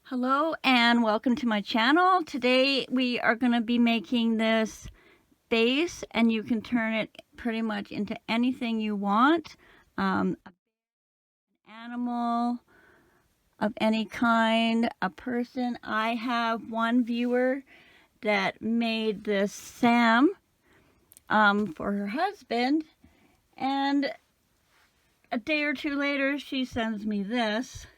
Hello and welcome to my channel. Today we are going to be making this base, and you can turn it pretty much into anything you want. An animal of any kind, a person. I have one viewer that made this Sam for her husband, and a day or two later she sends me this.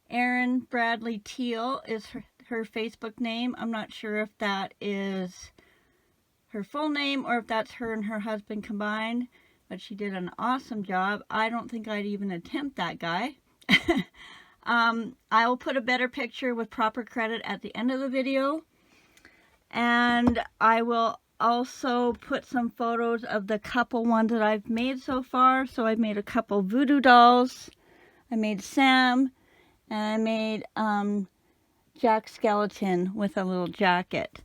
Erin Bradley Teal is her Facebook name. I'm not sure if that is her full name or if that's her and her husband combined, but she did an awesome job. I don't think I'd even attempt that guy. I will put a better picture with proper credit at the end of the video, and I will also put some photos of the couple ones that I've made so far. So I've made a couple voodoo dolls. I made Sam. And I made Jack Skeleton with a little jacket.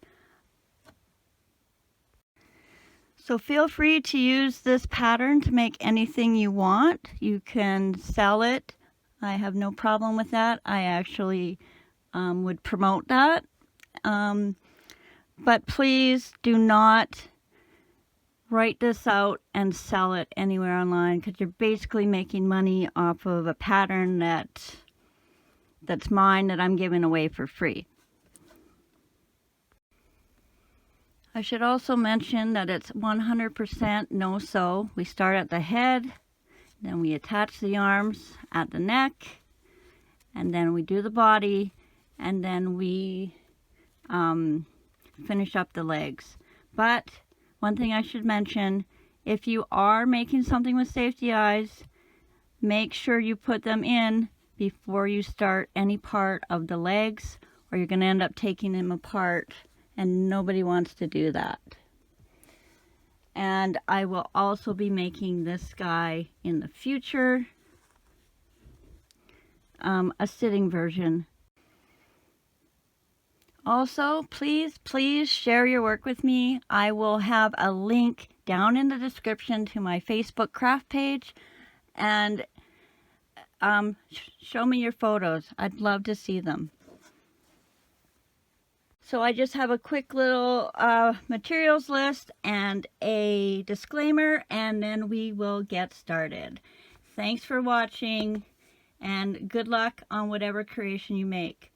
So feel free to use this pattern to make anything you want. You can sell it. I have no problem with that. I actually would promote that. But please do not write this out and sell it anywhere online, because you're basically making money off of a pattern that's mine, that I'm giving away for free. I should also mention that it's 100% no-sew. We start at the head, then we attach the arms at the neck, and then we do the body, and then we finish up the legs. But one thing I should mention, if you are making something with safety eyes, make sure you put them in before you start any part of the legs, or you're going to end up taking them apart, and nobody wants to do that. And I will also be making this guy in the future, a sitting version. Also, please share your work with me. I will have a link down in the description to my Facebook craft page, and show me your photos. I'd love to see them. So I just have a quick little materials list and a disclaimer, and then we will get started. Thanks for watching, and good luck on whatever creation you make.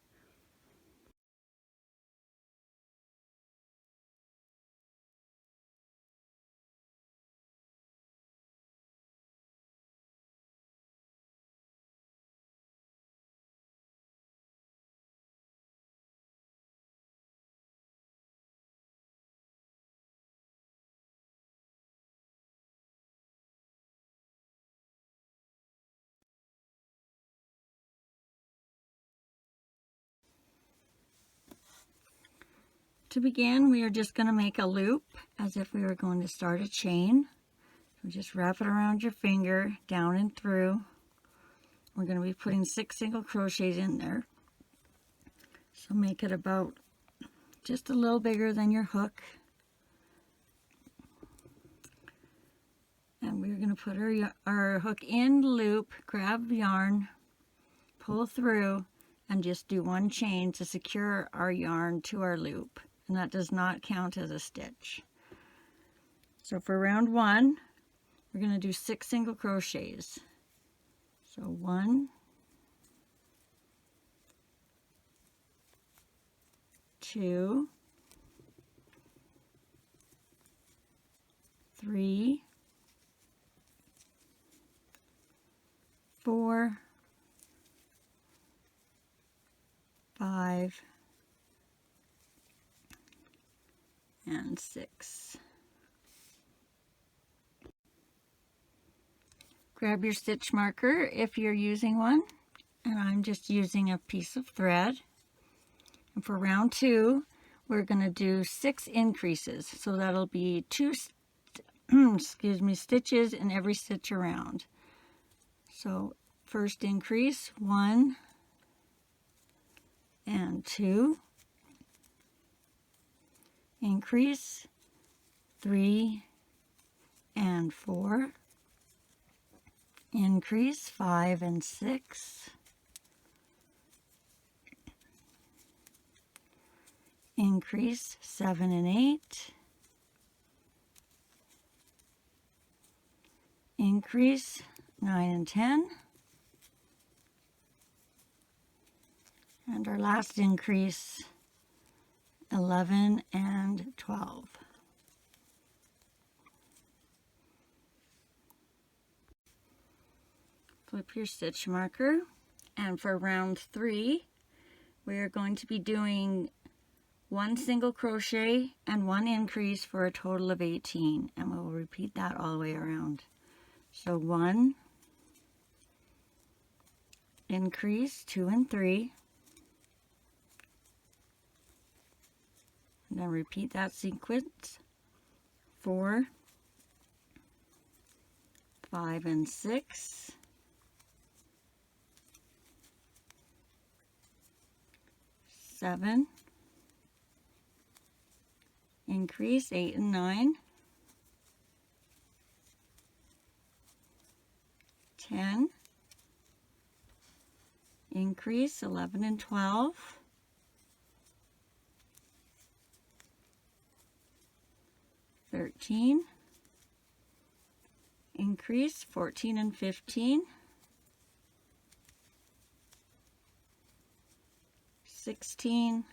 To begin, we are just going to make a loop as if we were going to start a chain. So just wrap it around your finger, down and through. We're going to be putting 6 single crochets in there. So make it about just a little bigger than your hook. And we're going to put our hook in the loop, grab yarn, pull through, and just do 1 chain to secure our yarn to our loop. And that does not count as a stitch. So for round 1, we're going to do 6 single crochets. So 1, 2, 3, 4, 5, and 6. Grab your stitch marker if you're using one, and I'm just using a piece of thread. And for round 2, we're going to do 6 increases, so that'll be 2 stitches in every stitch around. So first increase, 1 and 2, increase 3 and 4, increase 5 and 6, increase 7 and 8, increase 9 and 10, and our last increase 11 and 12. Flip your stitch marker, and for round 3 we are going to be doing 1 single crochet and 1 increase for a total of 18, and we'll repeat that all the way around. So 1 increase, 2 and 3, and then repeat that sequence, 4, 5 and 6, 7, increase 8 and 9, 10, increase 11 and 12, 13, increase 14 and 15, 16,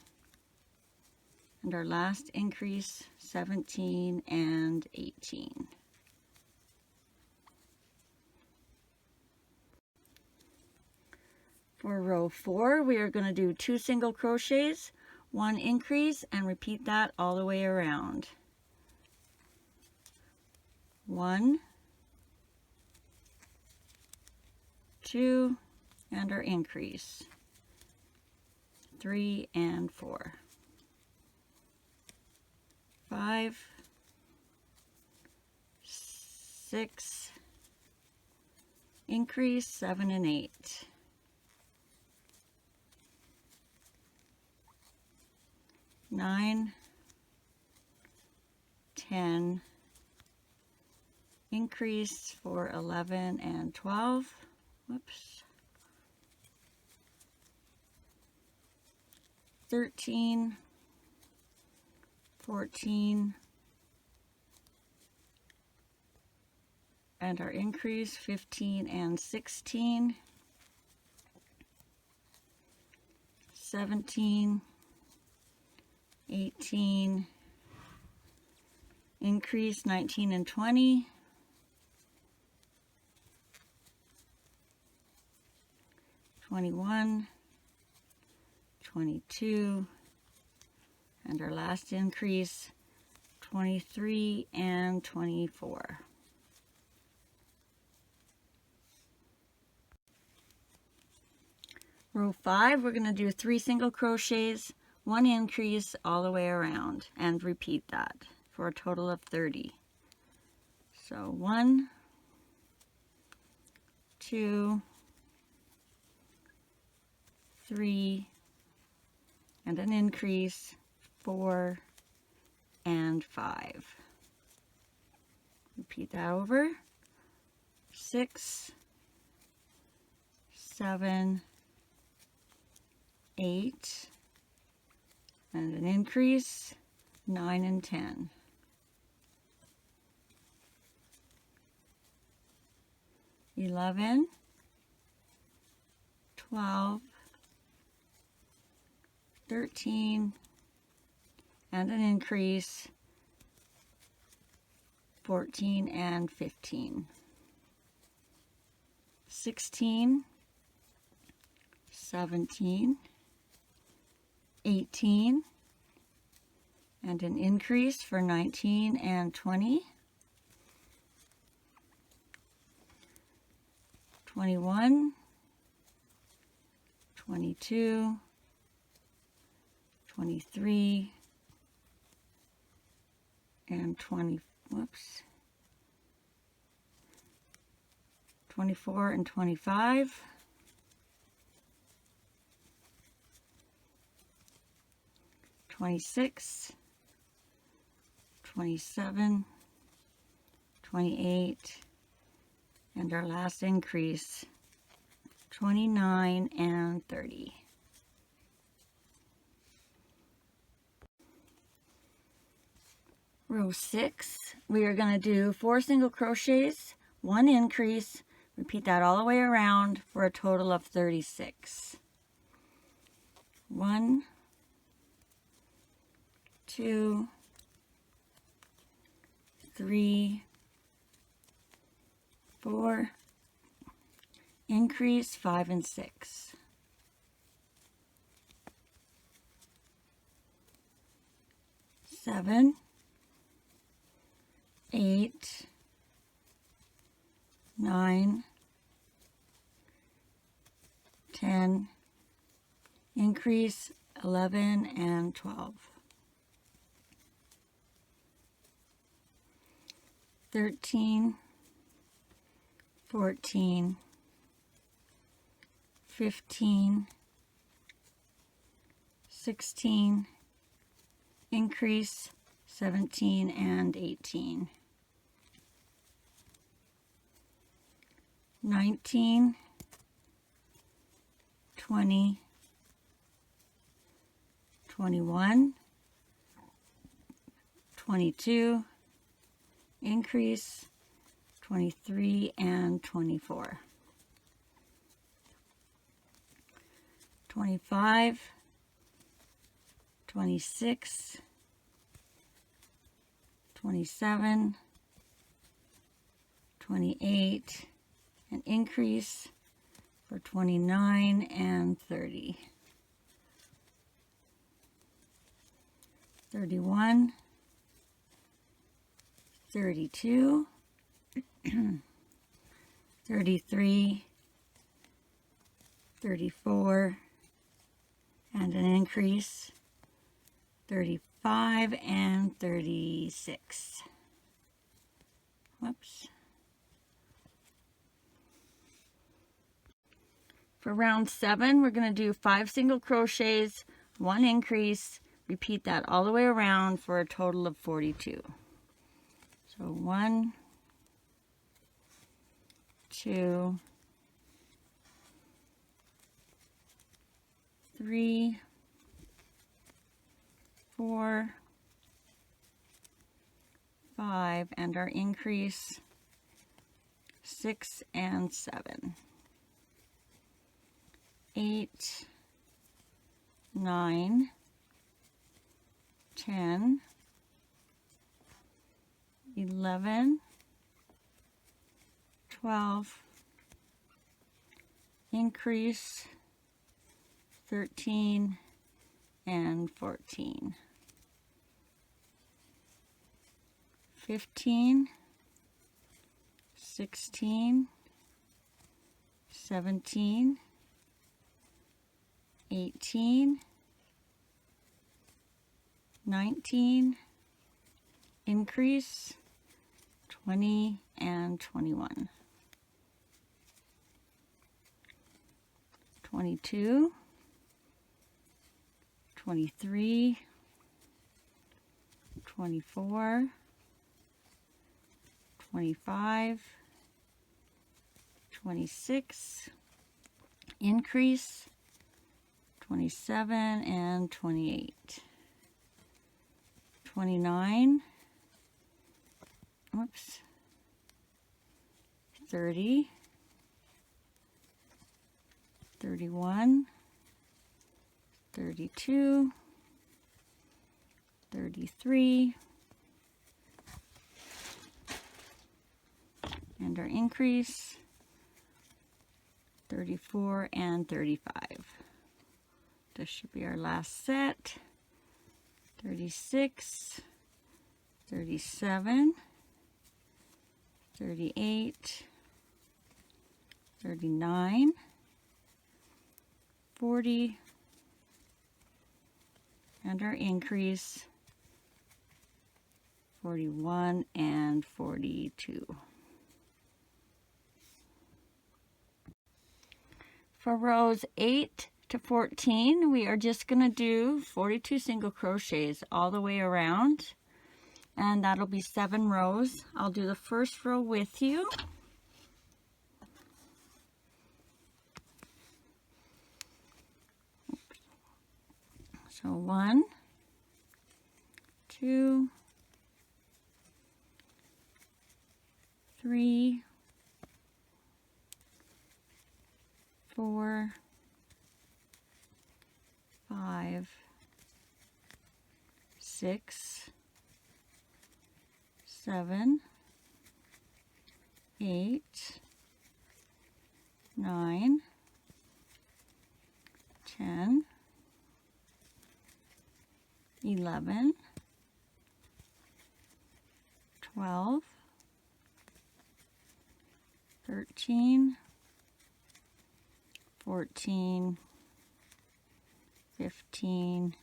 and our last increase 17 and 18. For row 4, we are going to do 2 single crochets, 1 increase, and repeat that all the way around. 1, 2, and our increase, 3 and 4, 5, 6, increase 7 and 8, 9, 10, increase for 11 and 12, whoops, 13, 14, and our increase 15 and 16, 17, 18, increase 19 and 20, 21, 22, and our last increase 23 and 24. Row 5, we're going to do 3 single crochets, 1 increase all the way around, and repeat that for a total of 30. So 1, 2, 3, and an increase, 4 and 5. Repeat that over. 6, 7, 8, and an increase, 9 and 10. 11, 12, 13, and an increase, 14 and 15. 16, 17, 18, and an increase for 19 and 20, 21, 22, 23, and 24 and 25, 26, 27, 28, and our last increase, 29 and 30. Row 6, we are going to do 4 single crochets, 1 increase, repeat that all the way around for a total of 36. 1, 2, 3, 4, increase 5 and 6. 7, 8, 9, 10, increase 11 and 12. 13, 14, 15, 16, increase 17 and 18. 19, 20, 21, 22, increase 23 and 24. 25, 26, 27, 28, an increase for 29 and 30. 31, 32, 33, 34, and an increase 35 and 36. Whoops. For round 7, we're going to do 5 single crochets, 1 increase, repeat that all the way around for a total of 42. So 1, 2, 3, 4, 5, and our increase 6 and 7. 8, 9, 10, 11, 12, increase 13 and 14. 15, 16, 17, 18, 19, increase 20 and 21. 22, 23, 24, 25, 26, increase 27 and 28. 29, whoops, 30, 31, 32, 33, and our increase 34 and 35. This should be our last set. 36, 37, 38, 39, 40, and our increase 41 and 42. For rows 8 to 14, we are just going to do 42 single crochets all the way around, and that'll be 7 rows. I'll do the first row with you. So 1, 2, 3, 4, 5, 6, 7, 8, 9, 10, 11, 12, 13, 14, 15,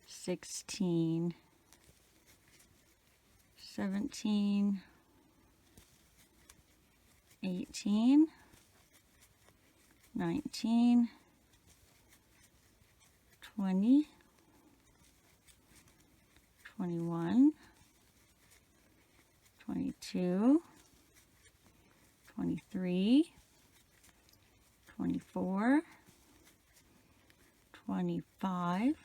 16, 17, 18, 19, 20, 21, 22, 23, 24, 25,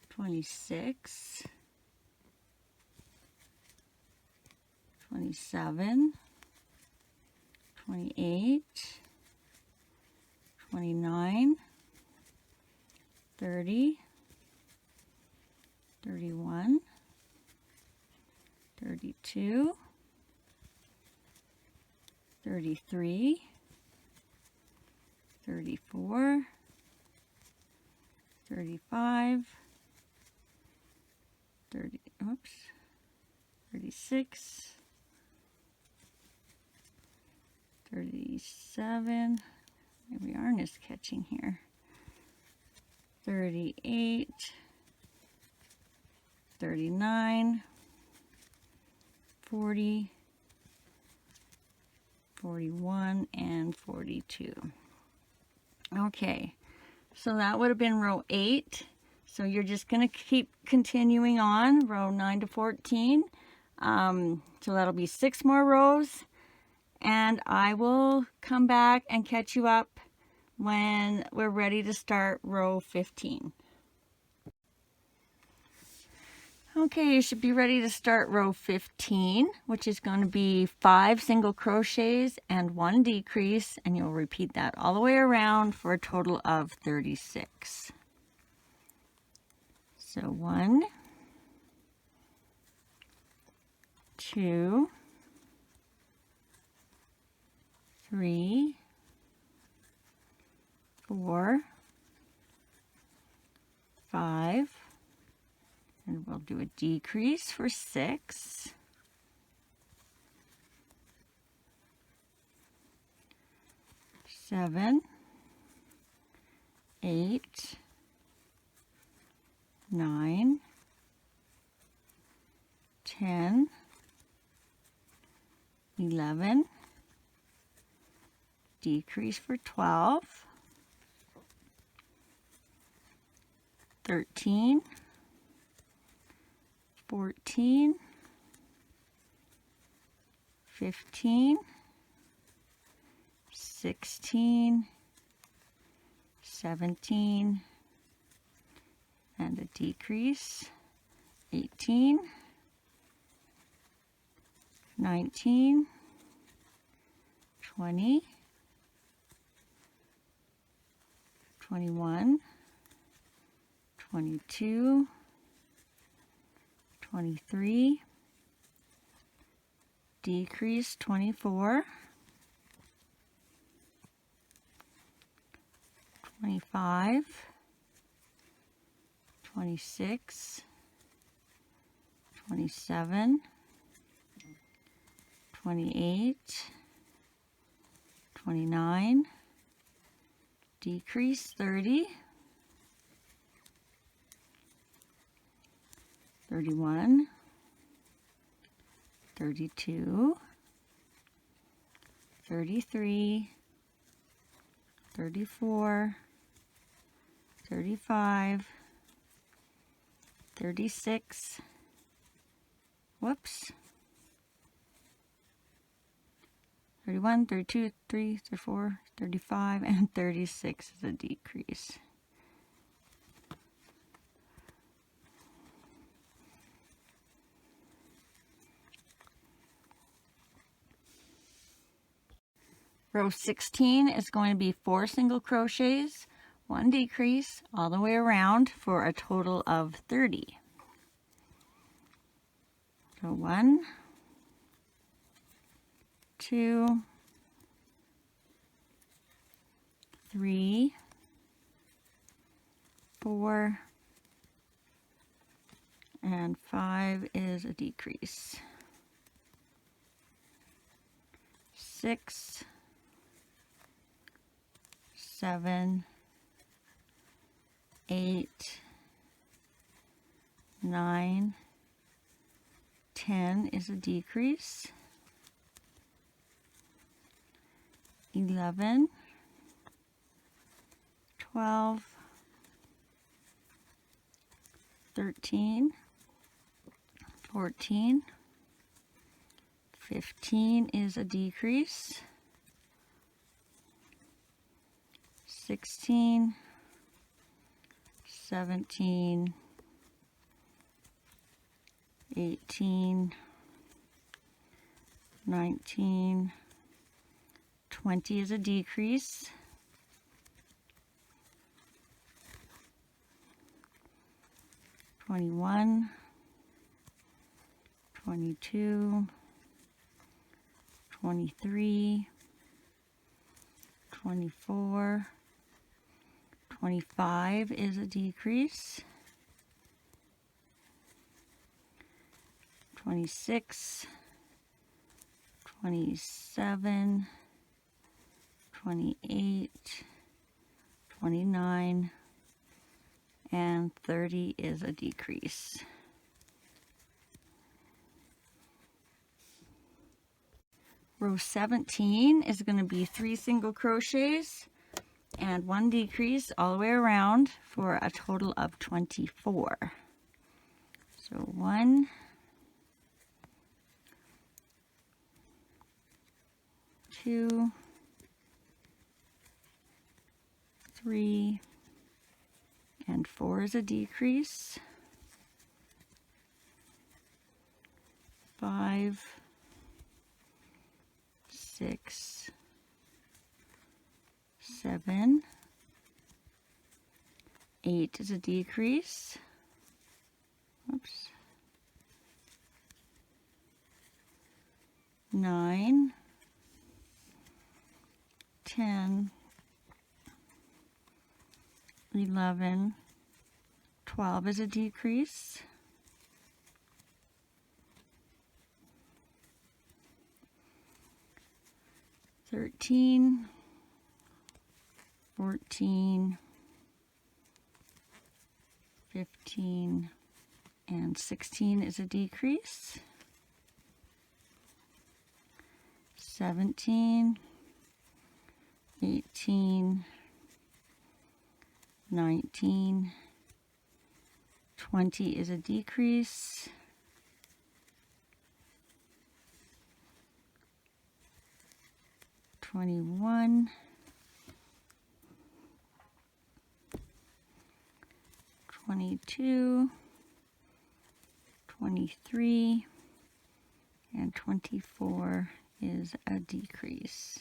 26, 27, 28, 29, 30, 31, 32, 33, 34, 35, 36, 37, maybe yarn is catching here, 38, 39, 40, 41, and 42. Okay, so that would have been row 8. So you're just going to keep continuing on, row 9 to 14. So that'll be 6 more rows, and I will come back and catch you up when we're ready to start row 15. Okay, you should be ready to start row 15, which is going to be 5 single crochets and 1 decrease, and you'll repeat that all the way around for a total of 36. So 1, 2, 3, 4, 5, and we'll do a decrease for 6, 7, 8, 9, 10, 11, decrease for 12, 13, 14, 15, 16, 17, and a decrease, 18, 19, 20, 21, 22, 23, decrease 24, 25, 26, 27, 28, 29, decrease 30, 31, 32, 33, 34, 35, 36, whoops, 31, 32, 33, 34, 35, and 36 is a decrease. Row 16 is going to be 4 single crochets, 1 decrease all the way around for a total of 30. So 1, 2, 3, 4, and 5 is a decrease. 6, 7, 8, 9, 10 is a decrease. 11, 12, 13, 14, 15 is a decrease. 16, 17, 18, 19, 20 is a decrease. 21, 22, 23, 24, 25 is a decrease. 26, 27, 28, 29, and 30 is a decrease. Row 17 is going to be 3 single crochets and 1 decrease all the way around for a total of 24. So 1, 2, 3, and 4 is a decrease. 5, 6, 7, 8 is a decrease. Oops. 9, 10, 11, 12 is a decrease. 13, 14, 15, and 16 is a decrease. 17, 18, 19, 20 is a decrease. 21, 22, 23, and 24 is a decrease.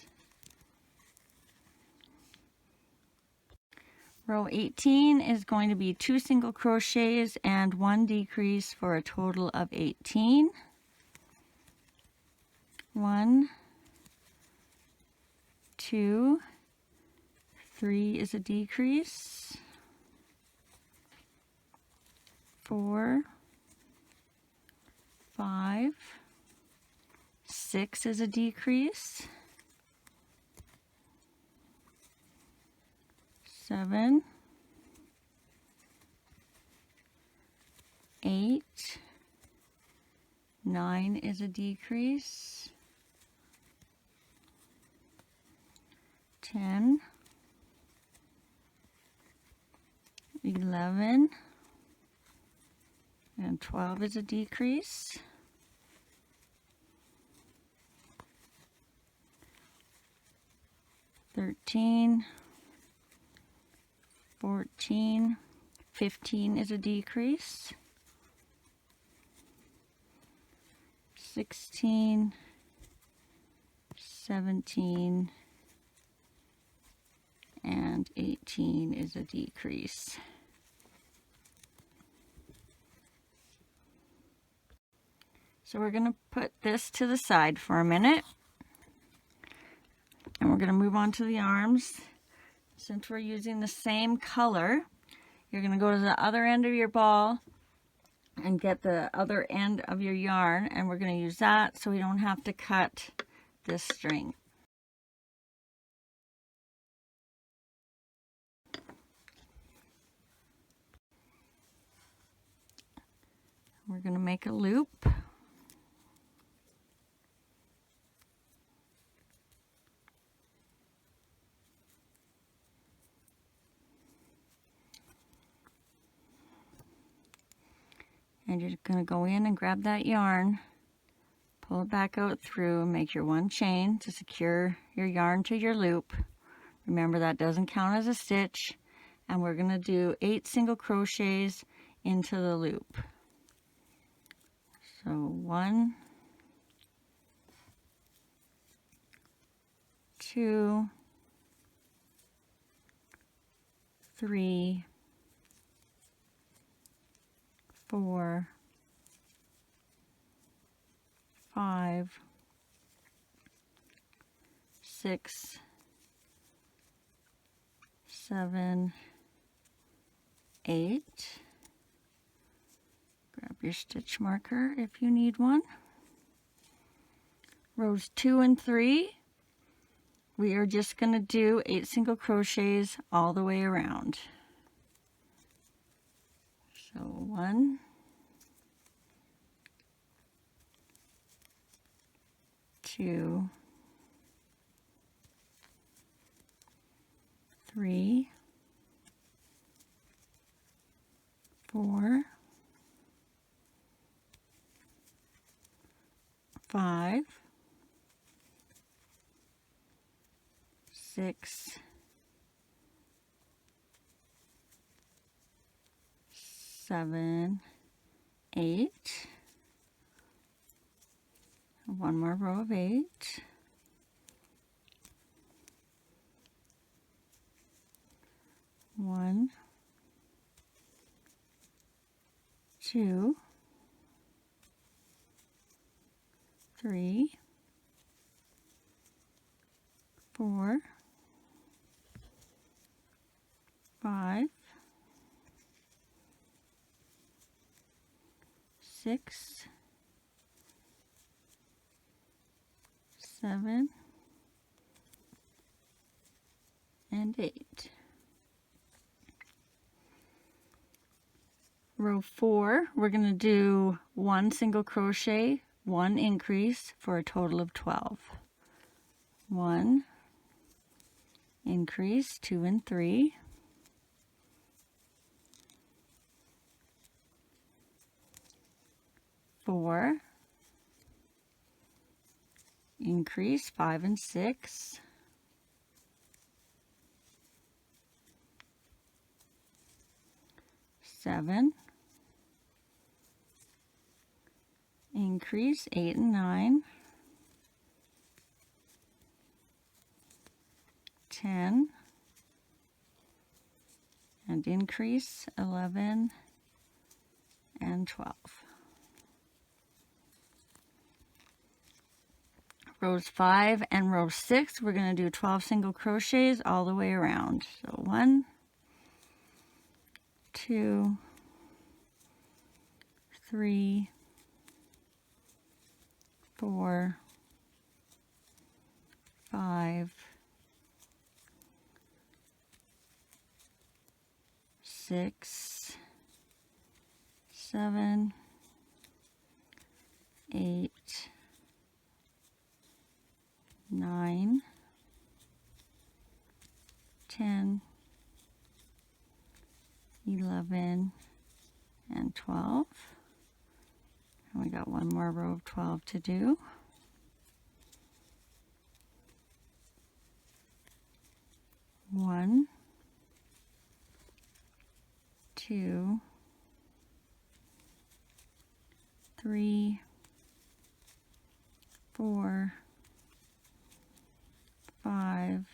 Row 18 is going to be 2 single crochets and 1 decrease for a total of 18. 1, 2, 3 is a decrease. 4, 5, 6 is a decrease. 7, 8, 9 is a decrease. 10, 11, and 12 is a decrease. 13, 14, 15 is a decrease. 16, 17, and 18 is a decrease. So we're going to put this to the side for a minute, and we're going to move on to the arms. Since we're using the same color, you're going to go to the other end of your ball and get the other end of your yarn, and we're going to use that so we don't have to cut this string. We're going to make a loop. And you're going to go in and grab that yarn, pull it back out through, and make your one chain to secure your yarn to your loop. Remember, that doesn't count as a stitch. And we're going to do 8 single crochets into the loop. So 1, 2, 3, 4, 5, 6, 7, 8. Grab your stitch marker if you need one. Rows 2 and 3, we are just going to do 8 single crochets all the way around. So 1, 2, 3, 4, 5, 6, 7, 8. One more row of 8. 1, 2, 3, 4, 5, 6, 7, and 8. Row 4, we're going to do 1 single crochet, 1 increase for a total of 12. 1, increase, 2 and 3, 4, increase, 5 and 6, 7, increase, 8 and 9, 10, and increase, 11 and 12. Rows 5 and row 6, we're going to do 12 single crochets all the way around. So 1, 2, 3, 4, 5, 6, 7, 8, 9, 10, 11, and 12. And we got one more row of 12 to do. 1, 2, 3, 4, 5,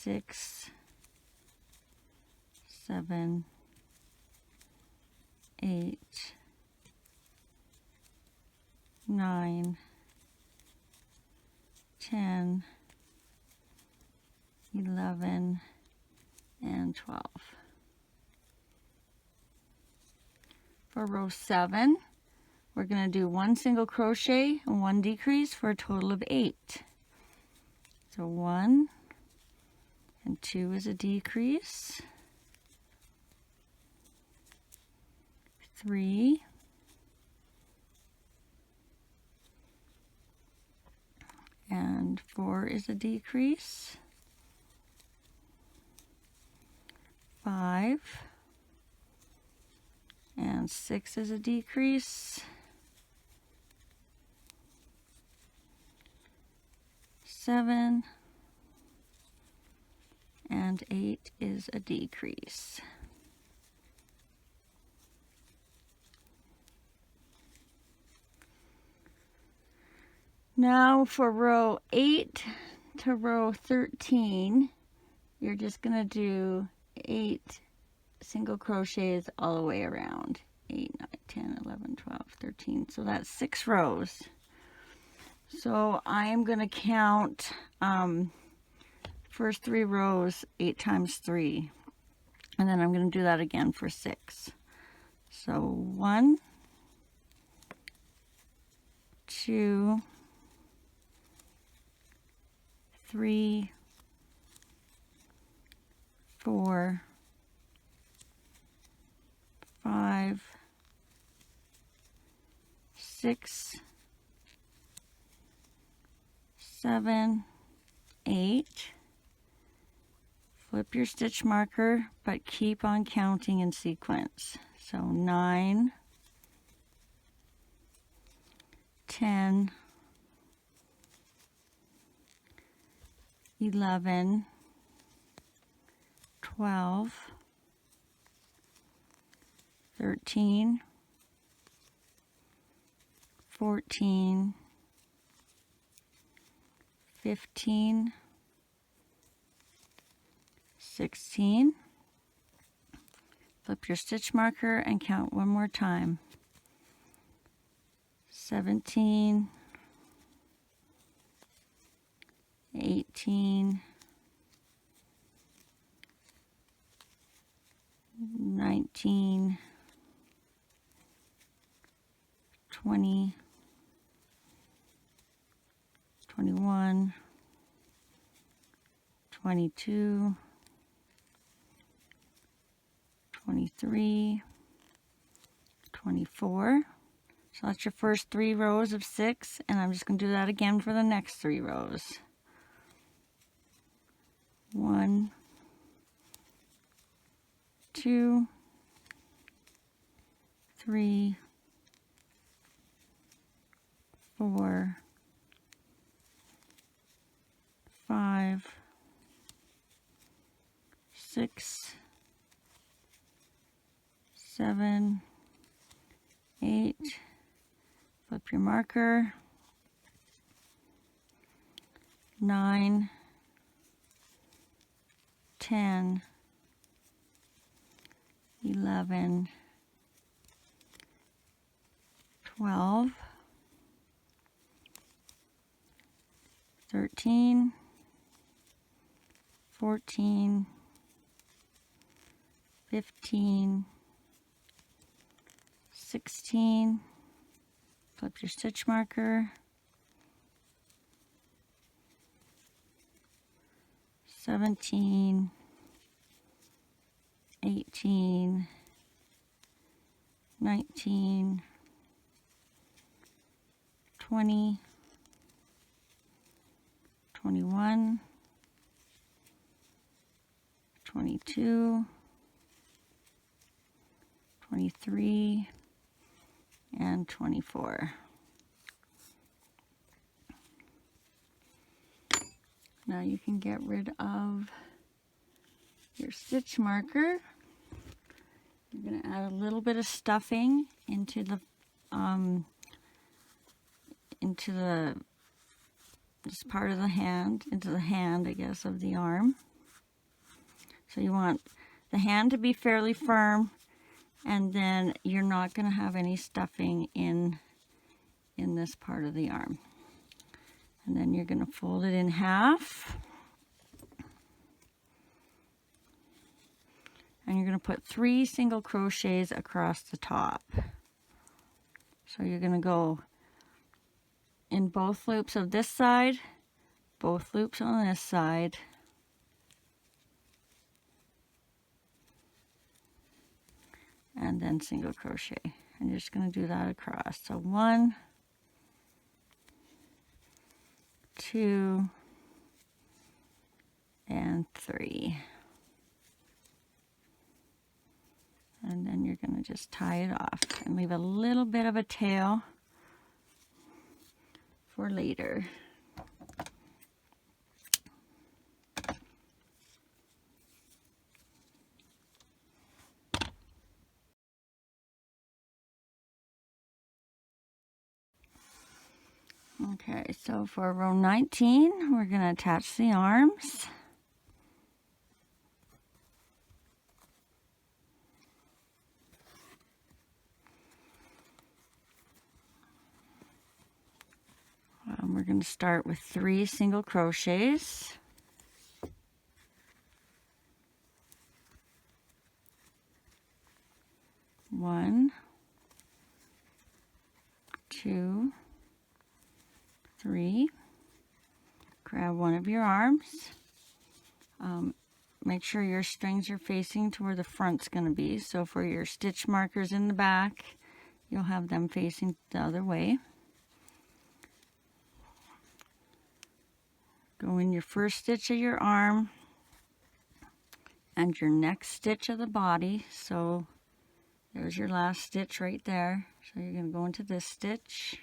6, 7, 8, 9, 10, 11, and 12. For row 7, we're going to do 1 single crochet and 1 decrease for a total of 8. So 1 and 2 is a decrease, 3, and 4 is a decrease, 5, and 6 is a decrease, 7, and 8 is a decrease. Now for row 8 to row 13, you're just going to do 8 single crochets all the way around. 8, 9, 10, 11, 12, 13. So that's 6 rows. So I am going to count first 3 rows 8 times 3. And then I'm going to do that again for 6. So 1, 2, 3, 4, 5, 6, 7, 8. Flip your stitch marker, but keep on counting in sequence. So 9, 10, 11, 12, 13, 14, 15, 16. Flip your stitch marker and count one more time. 17, 18, 19, 20, 21, 22, 23, 24. So that's your first 3 rows of 6, and I'm just going to do that again for the next 3 rows. 1, 2, 3, 4, 5, 6, 7, 8. Flip your marker. 9, 10, 11, 12, 13, 14, 15, 16, flip your stitch marker, 17, 18, 19, 20, 21, 22, 23, and 24. Now you can get rid of your stitch marker. You're going to add a little bit of stuffing into this part of the hand, into the hand, I guess, of the arm. So you want the hand to be fairly firm, and then you're not going to have any stuffing in this part of the arm. And then you're going to fold it in half. And you're going to put 3 single crochets across the top. So you're going to go in both loops of this side, both loops on this side, and then single crochet. And you're just going to do that across. So 1, 2, and 3. And then you're going to just tie it off and leave a little bit of a tail for later. Okay, so for row 19, we're going to attach the arms. We're going to start with 3 single crochets. 1, 2, 3. Grab one of your arms. Make sure your strings are facing to where the front's going to be. So for your stitch markers in the back, you'll have them facing the other way. Go in your first stitch of your arm and your next stitch of the body. So there's your last stitch right there. So you're going to go into this stitch.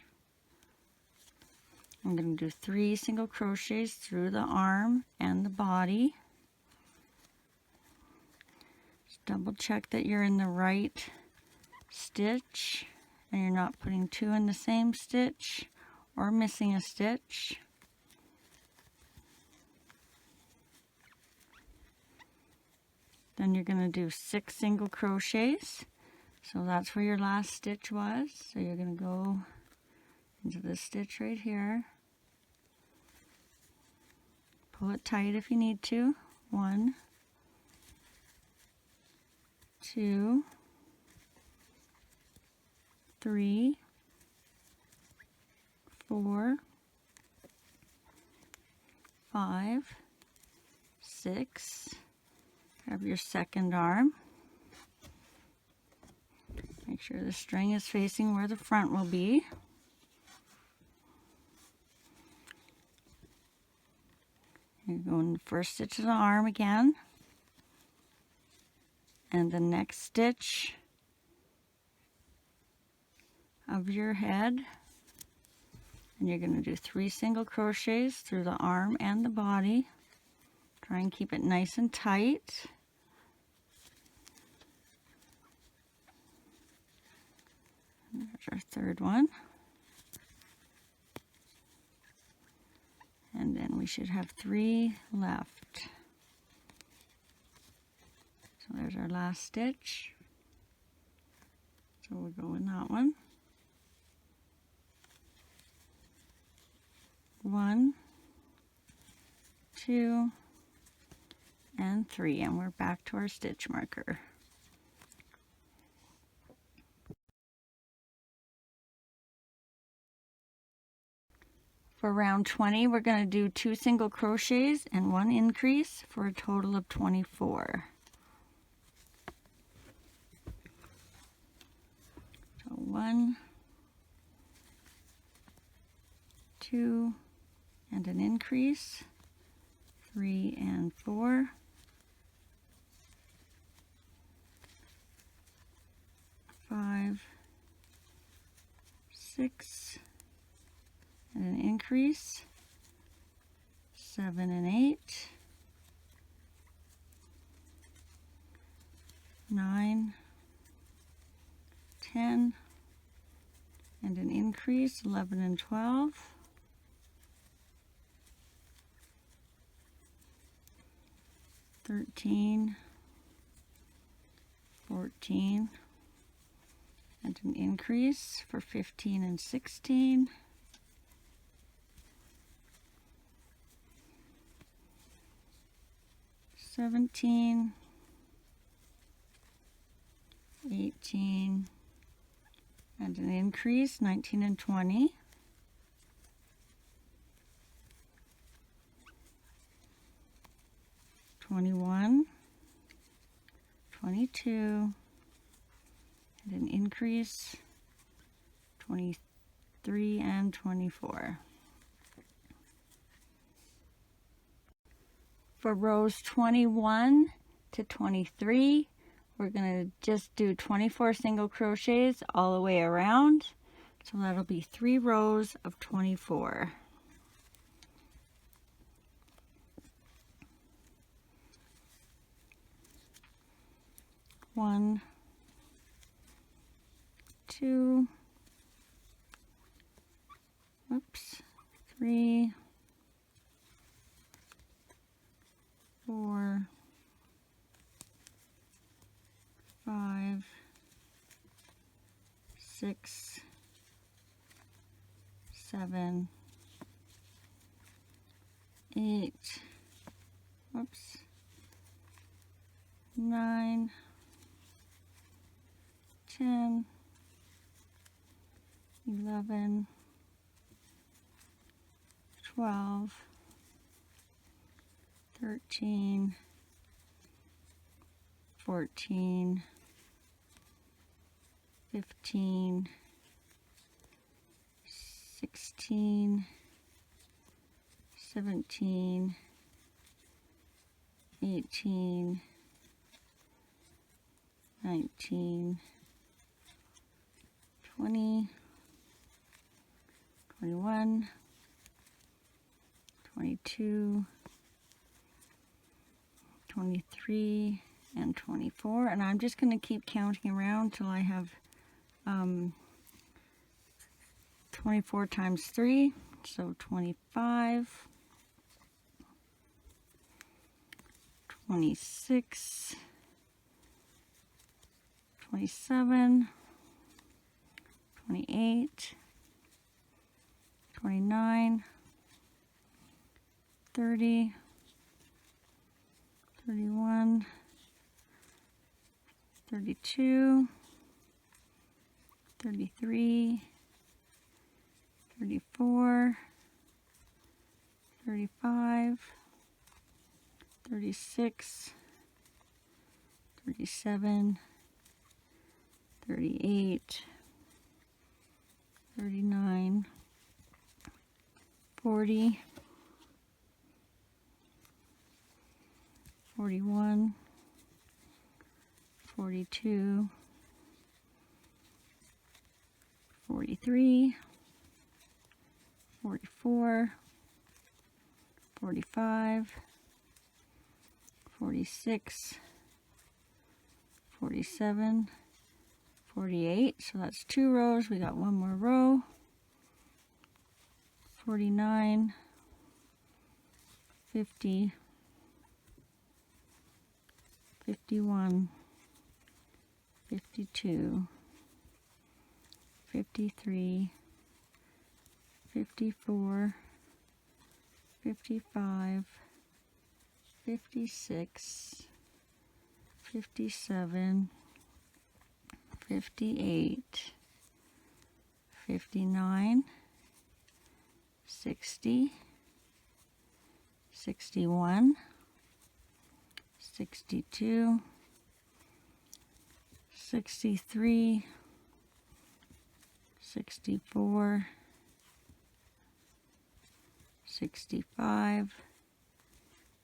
I'm going to do 3 single crochets through the arm and the body. Just double check that you're in the right stitch and you're not putting 2 in the same stitch or missing a stitch. Then you're going to do 6 single crochets. So that's where your last stitch was. So you're going to go into this stitch right here. Pull it tight if you need to. 1, 2, 3, 4, 5, 6. Grab your second arm. Make sure the string is facing where the front will be. You go in the first stitch of the arm again, and the next stitch of your head, and you're going to do 3 single crochets through the arm and the body. Try and keep it nice and tight. There's our third one. And then we should have 3 left. So there's our last stitch. So we'll go in that one. 1, 2, and 3, and we're back to our stitch marker. For round 20, we're going to do 2 single crochets and 1 increase for a total of 24. So 1, 2, and an increase, 3 and 4, 5, 6, and an increase, 7 and 8, 9, 10, and an increase, 11 and 12, 13, 14, and an increase for 15 and 16, 17, 18, and an increase, 19 and 20, 21, 22, and an increase, 23 and 24. For rows 21 to 23, we're going to just do 24 single crochets all the way around. So that'll be 3 rows of 24. One, 2, oops, 3, 4, 5, 6, 7, 8, whoops, 9, 10, 11, 12, 13, 14, 15, 16, 17, 18, 19, 20, 21, 22, 23, and 24. And I'm just going to keep counting around till I have 24 times 3, so 25, 26, 27, 28, 29, 30, 31, 32, 33, 34, 35, 36, 37, 38, 39, 40, 41, 42, 43, 44, 45, 46, 47, 48, so that's 2 rows. We got 1 more row. 49, 50, 51, 52, 53, 54, 55, 56, 57, 58, 59, 60, 61, 62, 63, 64, 65,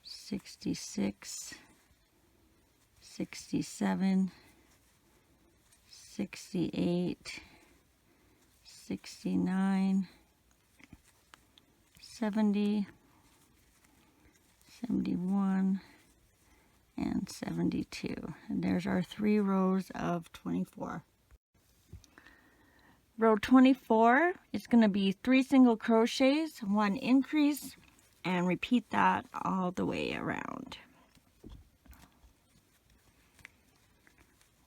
66, 67, 68, 69, 70, 71, and 72. And there's our 3 rows of 24. Row 24 is going to be 3 single crochets, 1 increase, and repeat that all the way around.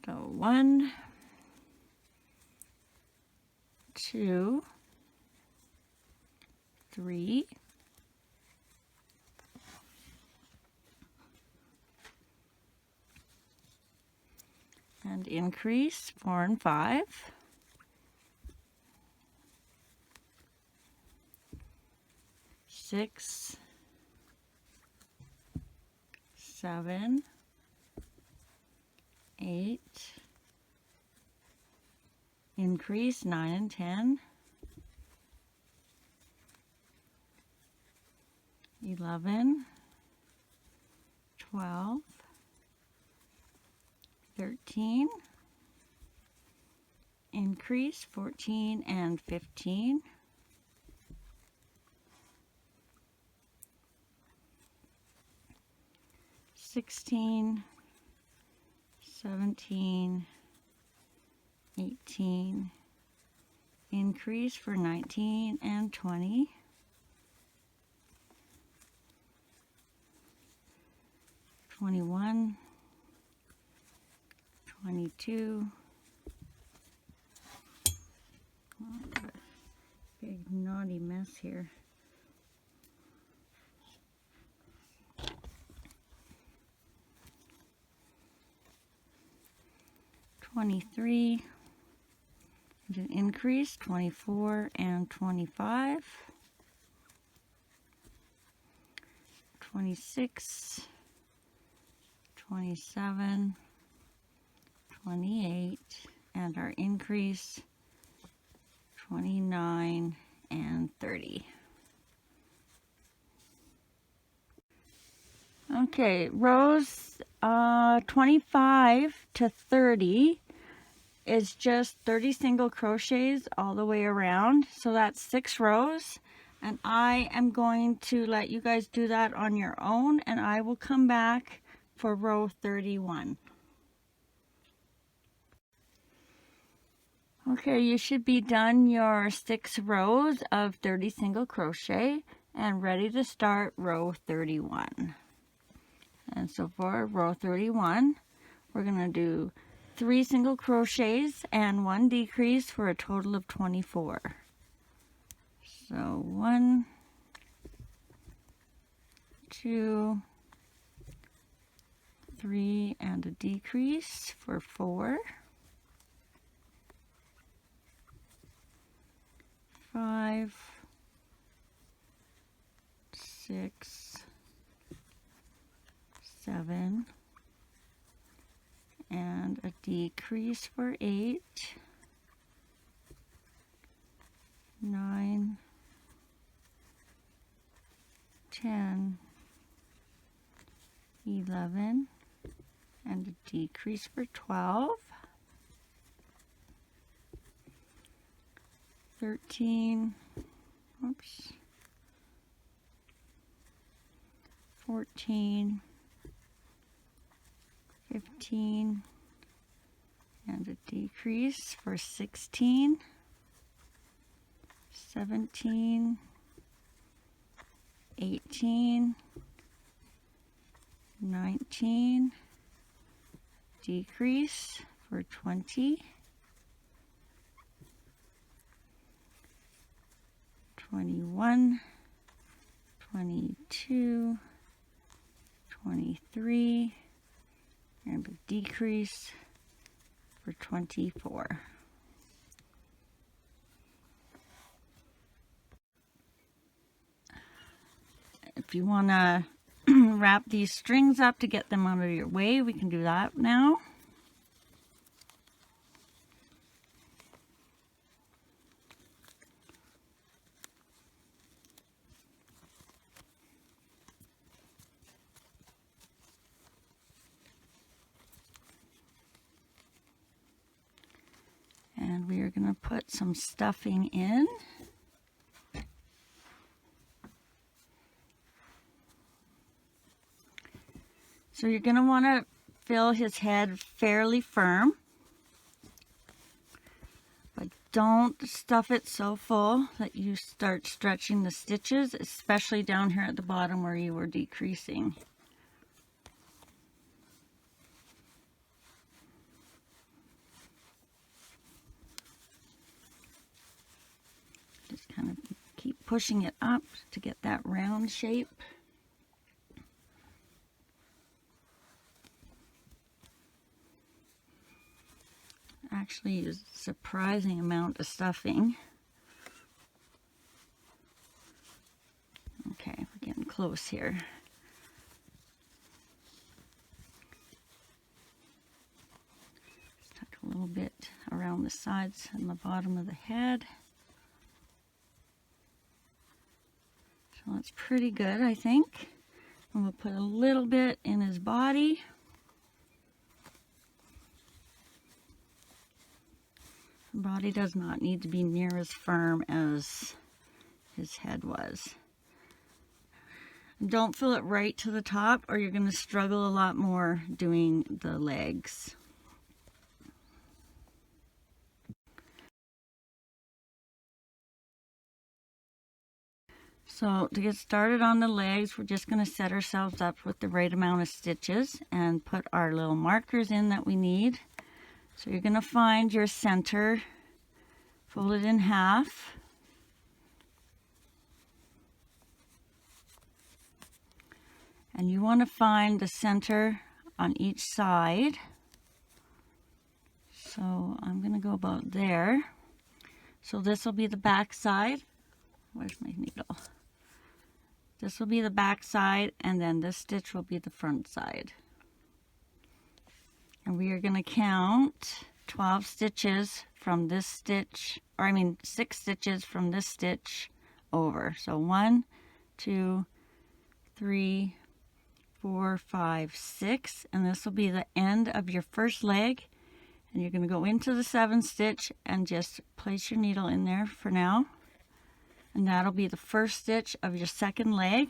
So 1, 2, 3, and increase 4 and 5, 6, 7, 8, increase 9 and 10, 11, 12, 13, increase 14 and 15, 16, 17, 18, increase for 19 and 20, 21, 22, oh, big naughty mess here. 23, an increase 24 and 25, 26, 27, 28, and our increase 29 and 30. Okay, rows 25 to 30 is just 30 single crochets all the way around, so that's 6 rows, and I am going to let you guys do that on your own, and I will come back for row 31. Okay, you should be done your 6 rows of 30 single crochet and ready to start row 31. And so for row 31, we're going to do 3 single crochets and 1 decrease for a total of 24. So 1, 2, 3, and a decrease for 4, 5, 6, 7, and a decrease for 8, 9, 10, 11, and a decrease for 12, 13, oops, 14, 15, and a decrease for 16, 17, 18, 19, decrease for 20, 21, 22, 23, and a decrease for 24. If you want to wrap these strings up to get them out of your way, we can do that now. And we are going to put some stuffing in. So you're going to want to fill his head fairly firm, but don't stuff it so full that you start stretching the stitches, especially down here at the bottom where you were decreasing. kind of keep pushing it up to get that round shape. Actually use a surprising amount of stuffing. Okay, we're getting close here. Just tuck a little bit around the sides and the bottom of the head. So that's pretty good, I think. And we'll put a little bit in his body. The body does not need to be near as firm as his head was. Don't fill it right to the top or you're going to struggle a lot more doing the legs. So to get started on the legs, we're just going to set ourselves up with the right amount of stitches and put our little markers in that we need. So you're going to find your center, fold it in half. And you want to find the center on each side. So I'm going to go about there. So this will be the back side. Where's my needle? This will be the back side, and then this stitch will be the front side. And we are going to count 12 stitches from this stitch, or 6 stitches from this stitch over. So 1, 2, 3, 4, 5, 6, and this will be the end of your first leg. And you're going to go into the 7th stitch and just place your needle in there for now. And that'll be the first stitch of your second leg.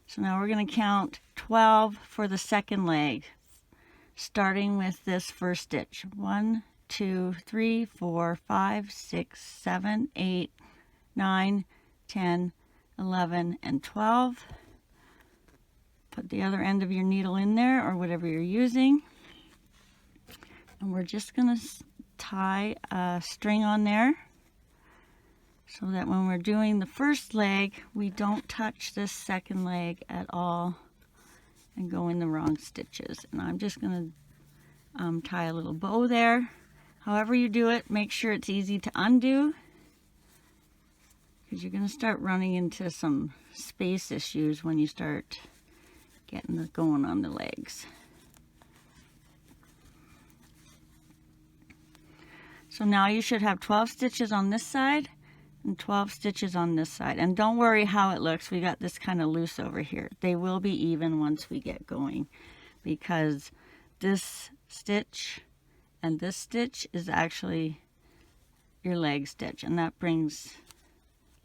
So now we're going to count 12 for the second leg, starting with this first stitch. 1, 2, 3, 4, 5, 6, 7, 8, 9, 10, 11, and 12. Put the other end of your needle in there or whatever you're using. And we're just going to tie a string on there so that when we're doing the first leg, we don't touch this second leg at all and go in the wrong stitches. And I'm just going to tie a little bow there. However you do it, make sure it's easy to undo, because you're going to start running into some space issues when you start getting it going on the legs. So now you should have 12 stitches on this side and 12 stitches on this side. And don't worry how it looks. We got this kind of loose over here. They will be even once we get going, because this stitch and this stitch is actually your leg stitch, and that brings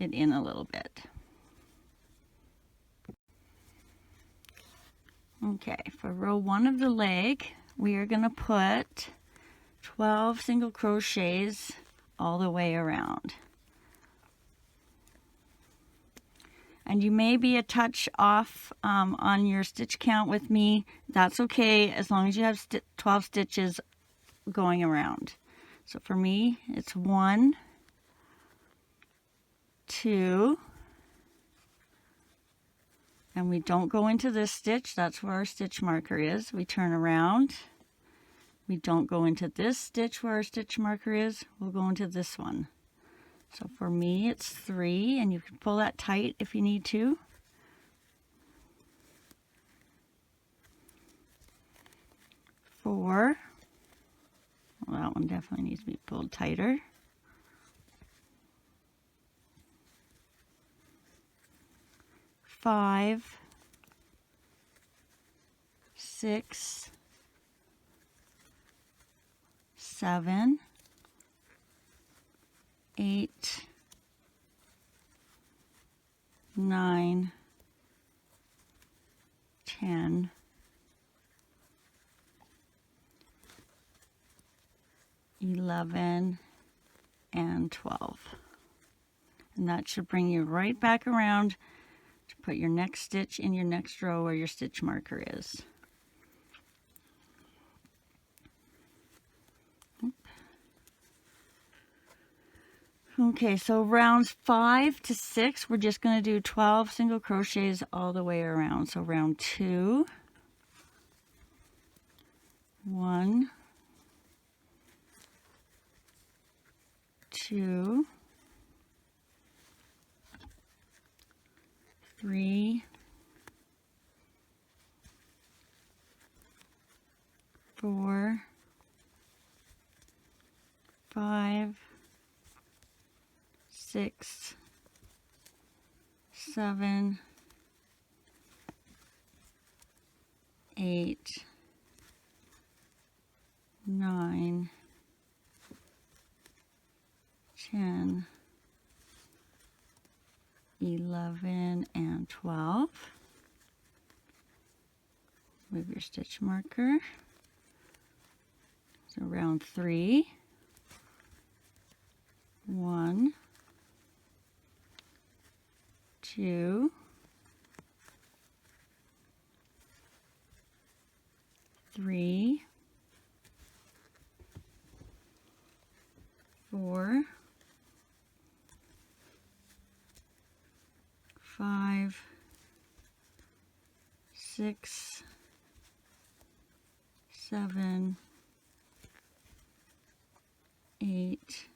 it in a little bit. Okay, for row 1 of the leg, we are going to put 12 single crochets all the way around. And you may be a touch off on your stitch count with me. That's okay, as long as you have 12 stitches going around. So for me, it's 1, 2, and we don't go into this stitch. That's where our stitch marker is. We turn around. We don't go into this stitch where our stitch marker is. We'll go into this one. So for me, it's 3, and you can pull that tight if you need to. 4. Well, that one definitely needs to be pulled tighter. 5, 6, 7, 8, 9, 10, 11, and 12. And that should bring you right back around to put your next stitch in your next row where your stitch marker is. Okay, so rounds 5 to 6, we're just going to do 12 single crochets all the way around. So round 2, 1, 2, 3, 4, 5, 6, 7, 8, 9, 10, 11, and 12. Move your stitch marker. So round 3, 1, 2, 3, 4, 5, 6, 7, 8,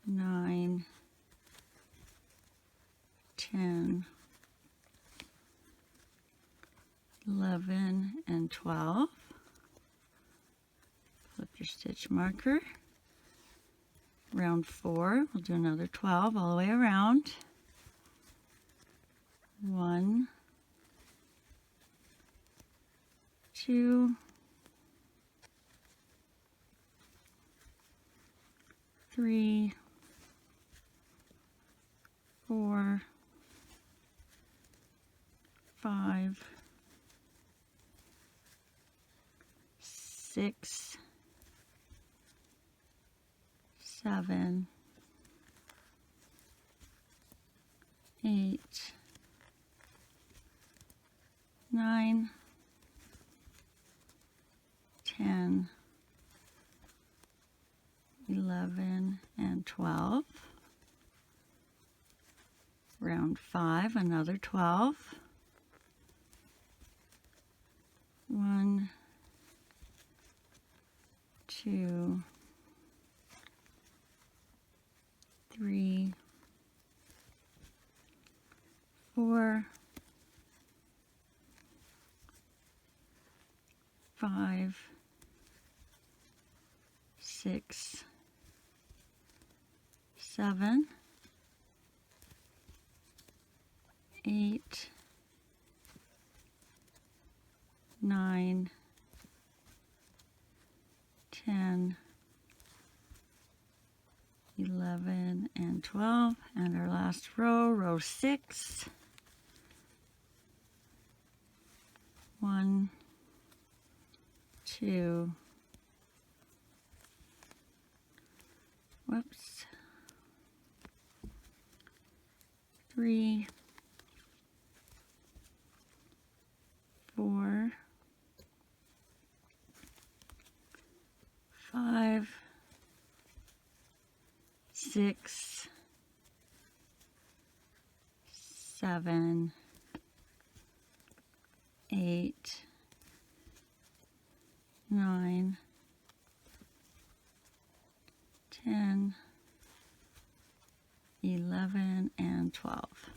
9, 10, 11, and 12. Flip your stitch marker. Round 4, we'll do another 12 all the way around. 1, 2, 3, 4, 5, 6, 7, 8, 9, 10, 11, and 12. Round 5, another 12. 1, 2, 3, 4, 5, 6, 7, 8, 9, 10, 11, and 12. And our last row, row 6. 1, 2, whoops, 3, 4, 5, 6, 7, 8, 9, 10, 11, and 12.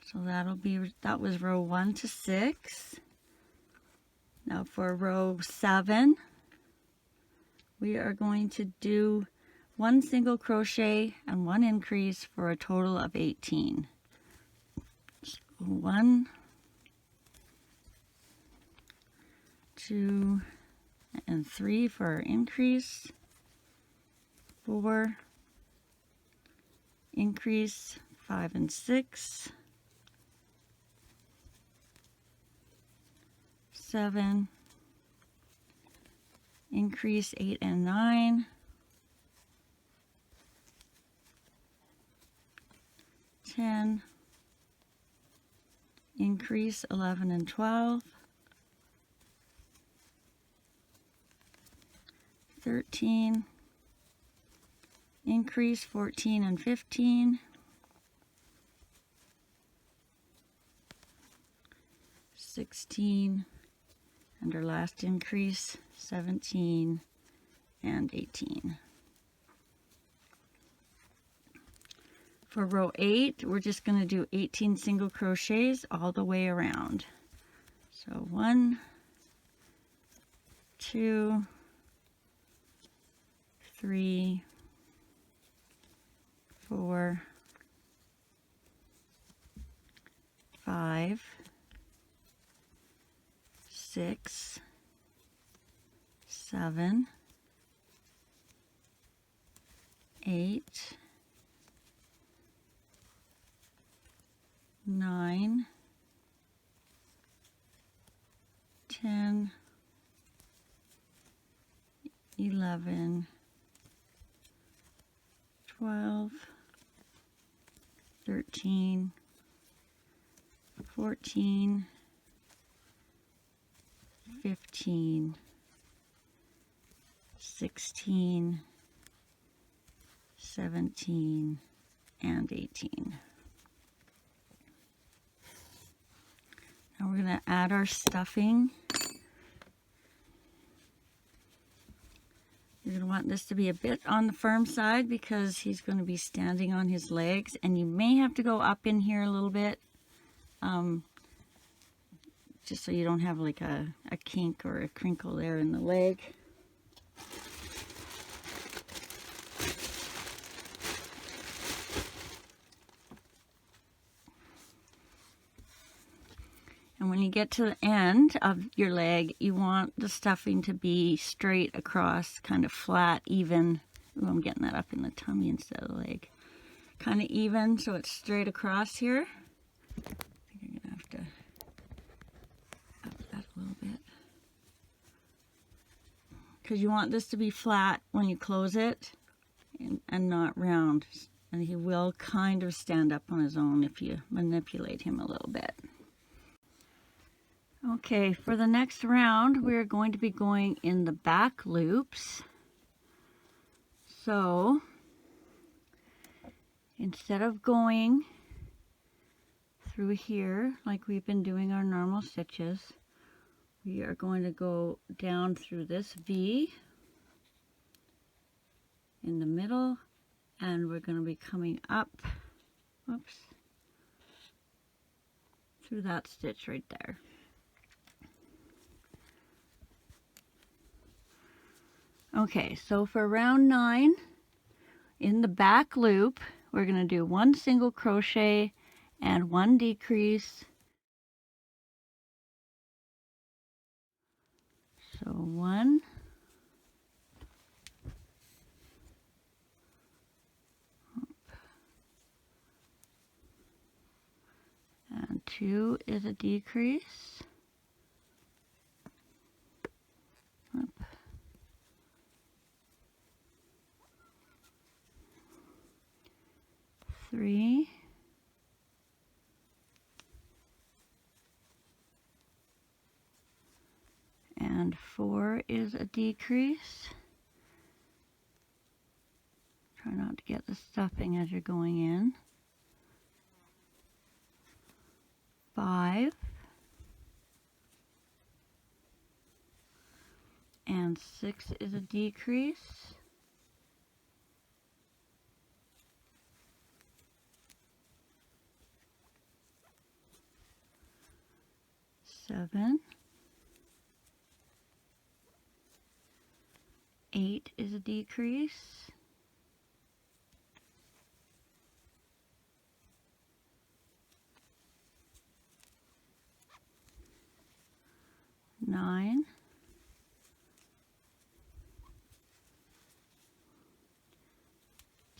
So that was row 1 to 6. Now for row 7, we are going to do 1 single crochet and 1 increase for a total of 18. So 1, 2, and 3 for our increase. 4, increase 5 and 6, 7, increase 8 and 9, 10, increase 11 and 12, 13, increase, 14 and 15, 16, and our last increase, 17 and 18. For row 8, we're just going to do 18 single crochets all the way around. So 1, 2, 3, 4, 5, 6, 7, 8, 9, 10, 11, 12, 13, 14, 15, 16, 17, and 18. Now we're going to add our stuffing. You're going to want this to be a bit on the firm side because he's going to be standing on his legs, and you may have to go up in here a little bit, just so you don't have like a kink or a crinkle there in the leg. And when you get to the end of your leg, you want the stuffing to be straight across, kind of flat, even. Ooh, I'm getting that up in the tummy instead of the leg. Kind of even, so it's straight across here. I think I'm going to have to up that a little bit. Because you want this to be flat when you close it and not round. And he will kind of stand up on his own if you manipulate him a little bit. Okay, for the next round, we're going to be going in the back loops. So, instead of going through here like we've been doing our normal stitches, we are going to go down through this V in the middle, and we're going to be coming up, whoops, through that stitch right there. Okay, so for round 9, in the back loop, we're going to do 1 single crochet and 1 decrease. So 1, and 2 is a decrease. 3, and 4 is a decrease. Try not to get the stuffing as you're going in. 5, and 6 is a decrease. 7, 8 is a decrease. 9,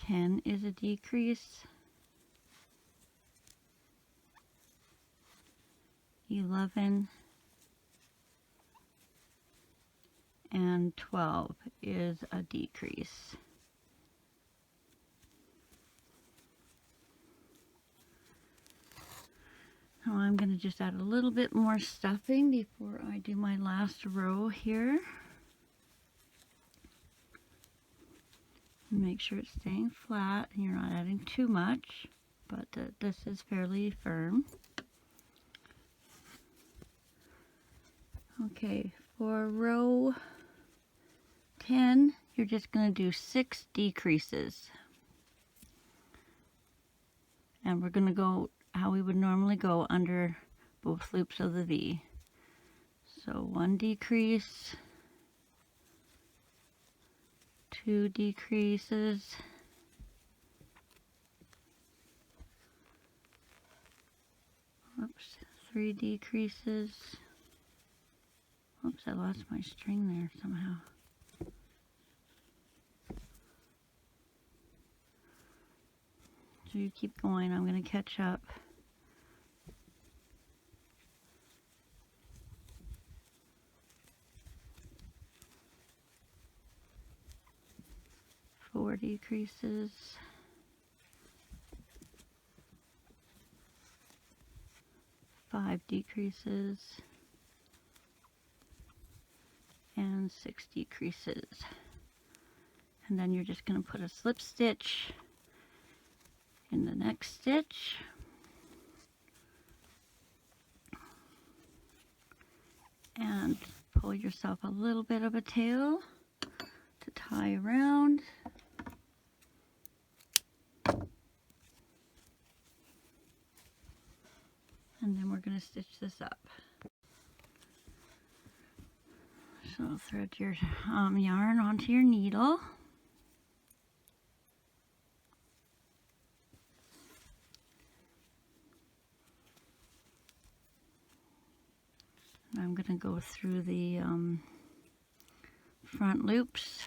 10 is a decrease. 11, and 12 is a decrease. Now I'm going to just add a little bit more stuffing before I do my last row here. Make sure it's staying flat and you're not adding too much, but this is fairly firm. Okay, for row 10, you're just going to do 6 decreases. And we're going to go how we would normally go under both loops of the V. So 1 decrease, 2 decreases, 3 decreases. Oops, I lost my string there somehow. So you keep going, I'm going to catch up. 4 decreases. 5 decreases. And 6 decreases. And then you're just going to put a slip stitch in the next stitch. And pull yourself a little bit of a tail to tie around. And then we're going to stitch this up. So thread your yarn onto your needle. And I'm going to go through the front loops.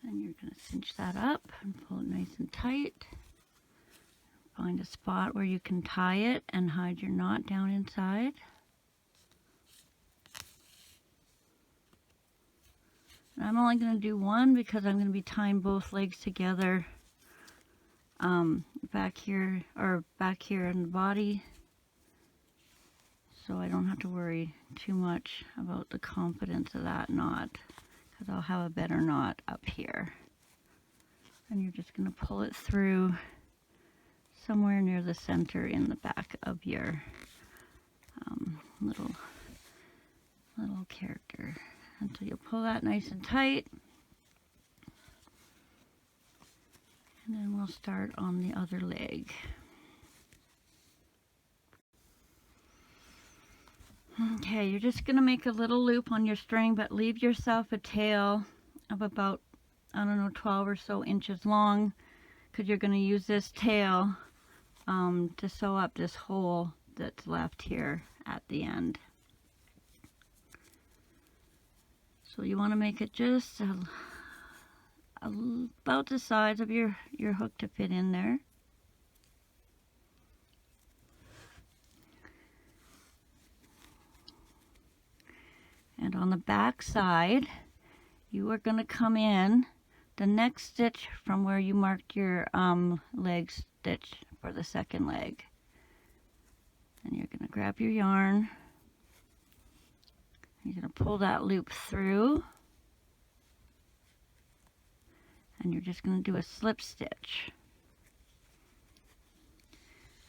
And you're going to cinch that up and pull it nice and tight. Find a spot where you can tie it and hide your knot down inside. And I'm only going to do one because I'm going to be tying both legs together back here in the body. So I don't have to worry too much about the confidence of that knot, because I'll have a better knot up here. And you're just going to pull it through somewhere near the center in the back of your little character. Until you pull that nice and tight. And then we'll start on the other leg. Okay, you're just going to make a little loop on your string, but leave yourself a tail of about, I don't know, 12 or so inches long, because you're going to use this tail to sew up this hole that's left here at the end. So you want to make it just about the size of your hook to fit in there. And on the back side, you are going to come in the next stitch from where you marked your leg stitch for the second leg. And you're going to grab your yarn. You're going to pull that loop through. And you're just going to do a slip stitch.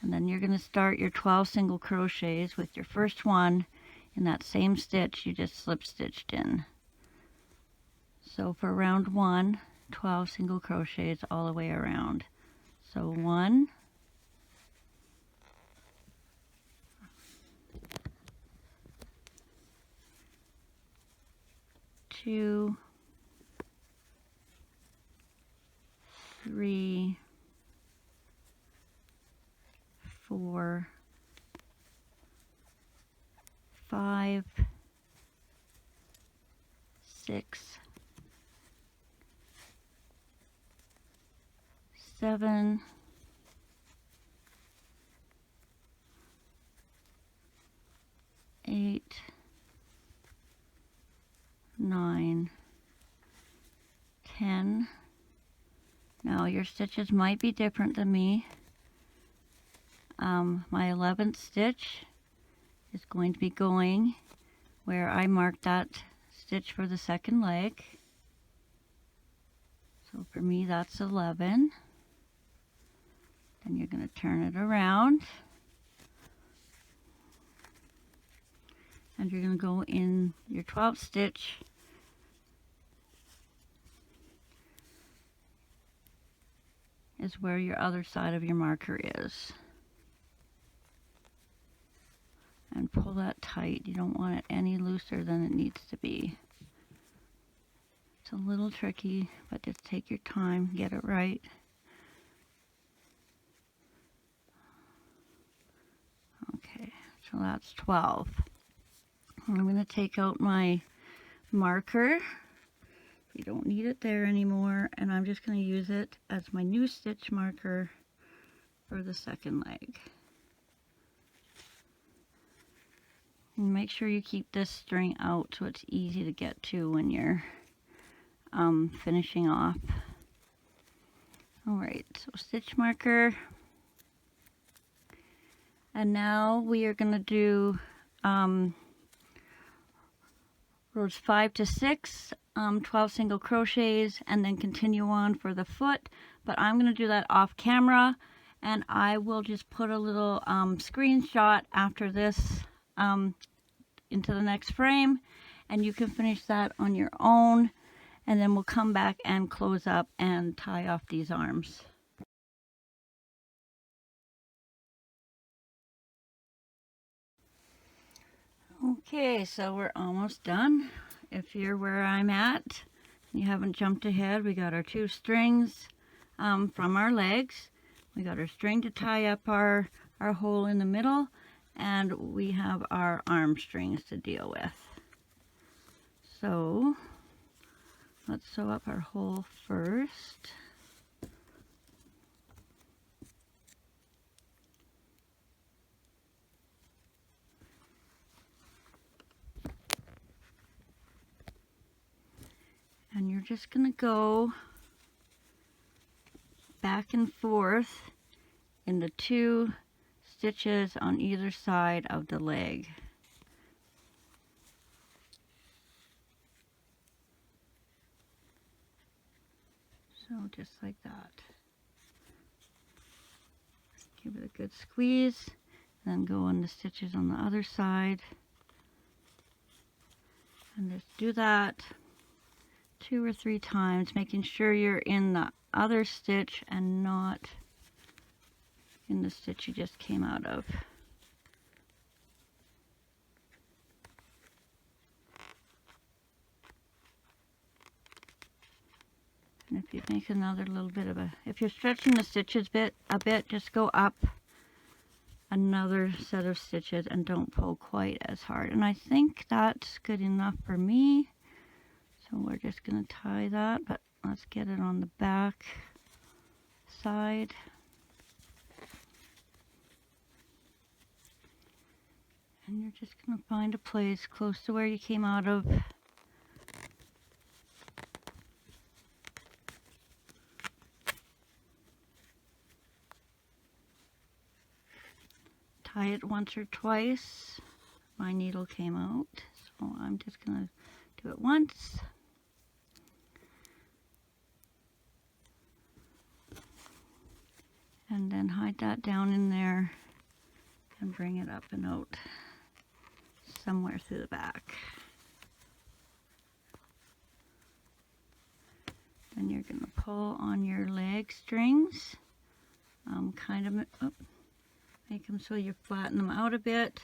And then you're going to start your 12 single crochets with your first one in that same stitch you just slip stitched in. So for round 1, 12 single crochets all the way around. So 1, 2, 3, 4, 5, 6, 7, 8, 9, 10. Now your stitches might be different than me. My 11th stitch is going to be going where I marked that stitch for the second leg. So for me that's 11. Then you're going to turn it around. And you're going to go in your 12th stitch is where your other side of your marker is. And pull that tight. You don't want it any looser than it needs to be. It's a little tricky, but just take your time, get it right. Okay, so that's 12. I'm going to take out my marker. You don't need it there anymore, and I'm just going to use it as my new stitch marker for the second leg. And make sure you keep this string out so it's easy to get to when you're finishing off. Alright, so stitch marker. And now we are going to do rows 5 to 6, 12 single crochets, and then continue on for the foot. But I'm going to do that off camera, and I will just put a little screenshot after this into the next frame, and you can finish that on your own, and then we'll come back and close up and tie off these arms. Okay, so we're almost done. If you're where I'm at, you haven't jumped ahead, we got our 2 strings from our legs. We got our string to tie up our hole in the middle, and we have our arm strings to deal with. So let's sew up our hole first. And you're just going to go back and forth in the 2 stitches on either side of the leg. So just like that. Give it a good squeeze, then go in the stitches on the other side. And just do that 2 or 3 times, making sure you're in the other stitch and not in the stitch you just came out of. And if you make another little bit of if you're stretching the stitches a bit, just go up another set of stitches and don't pull quite as hard. And I think that's good enough for me. So we're just going to tie that, but let's get it on the back side. And you're just going to find a place close to where you came out of. Tie it once or twice. My needle came out, so I'm just going to do it once. And then hide that down in there and bring it up and out somewhere through the back. Then you're going to pull on your leg strings, make them so you flatten them out a bit.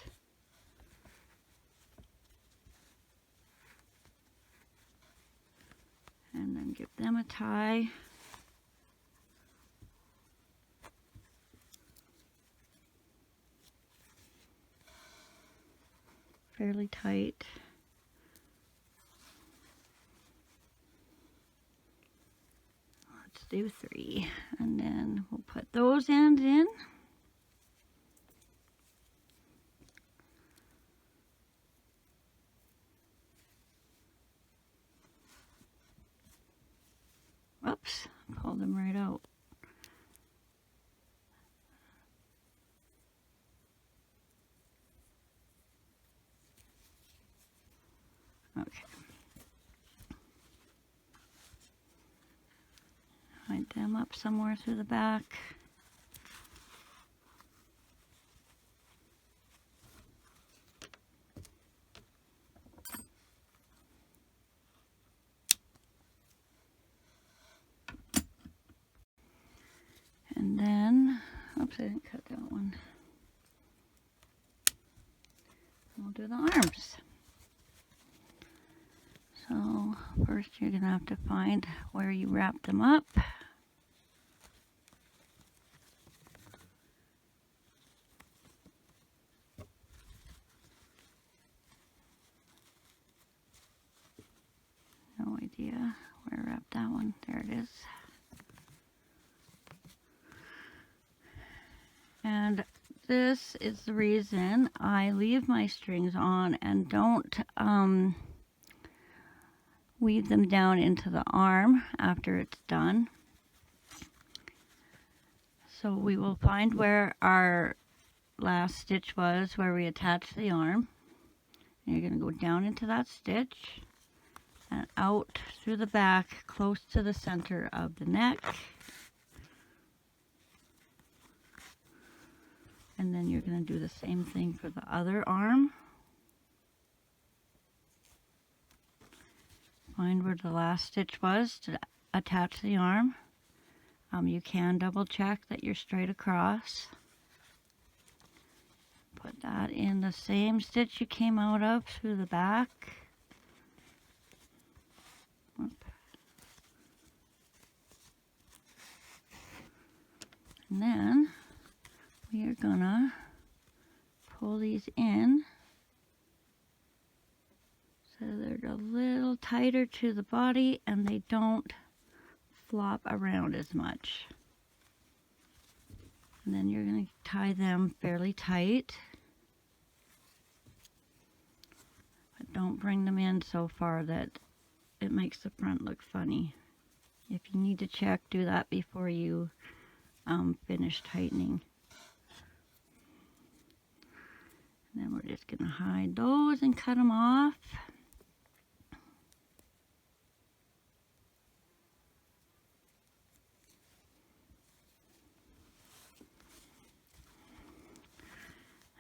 And then give them a tie. Fairly tight. Let's do 3, and then we'll put those ends in. Line them up somewhere through the back. And then, oops, I didn't cut that one. We'll do the arms. So first you're going to have to find where you wrap them up. No idea where I wrapped that one. There it is. And this is the reason I leave my strings on and don't weave them down into the arm after it's done. So we will find where our last stitch was, where we attached the arm. And you're going to go down into that stitch and out through the back close to the center of the neck. And then you're going to do the same thing for the other arm. Find where the last stitch was to attach the arm. You can double check that you're straight across. Put that in the same stitch you came out of through the back. And then we are gonna pull these in so they're a little tighter to the body and they don't flop around as much. And then you're going to tie them fairly tight, but don't bring them in so far that it makes the front look funny. If you need to check, do that before you finish tightening. And then we're just going to hide those and cut them off.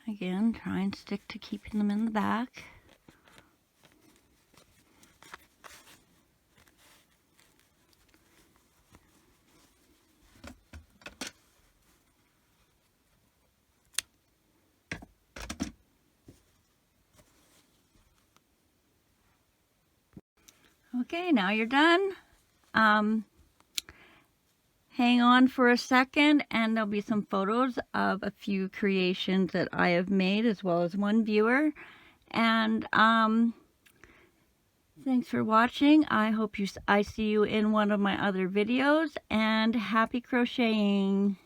Again, try and stick to keeping them in the back. Okay, now you're done. Hang on for a second and there'll be some photos of a few creations that I have made as well as one viewer. And thanks for watching. I hope I see you in one of my other videos, and happy crocheting.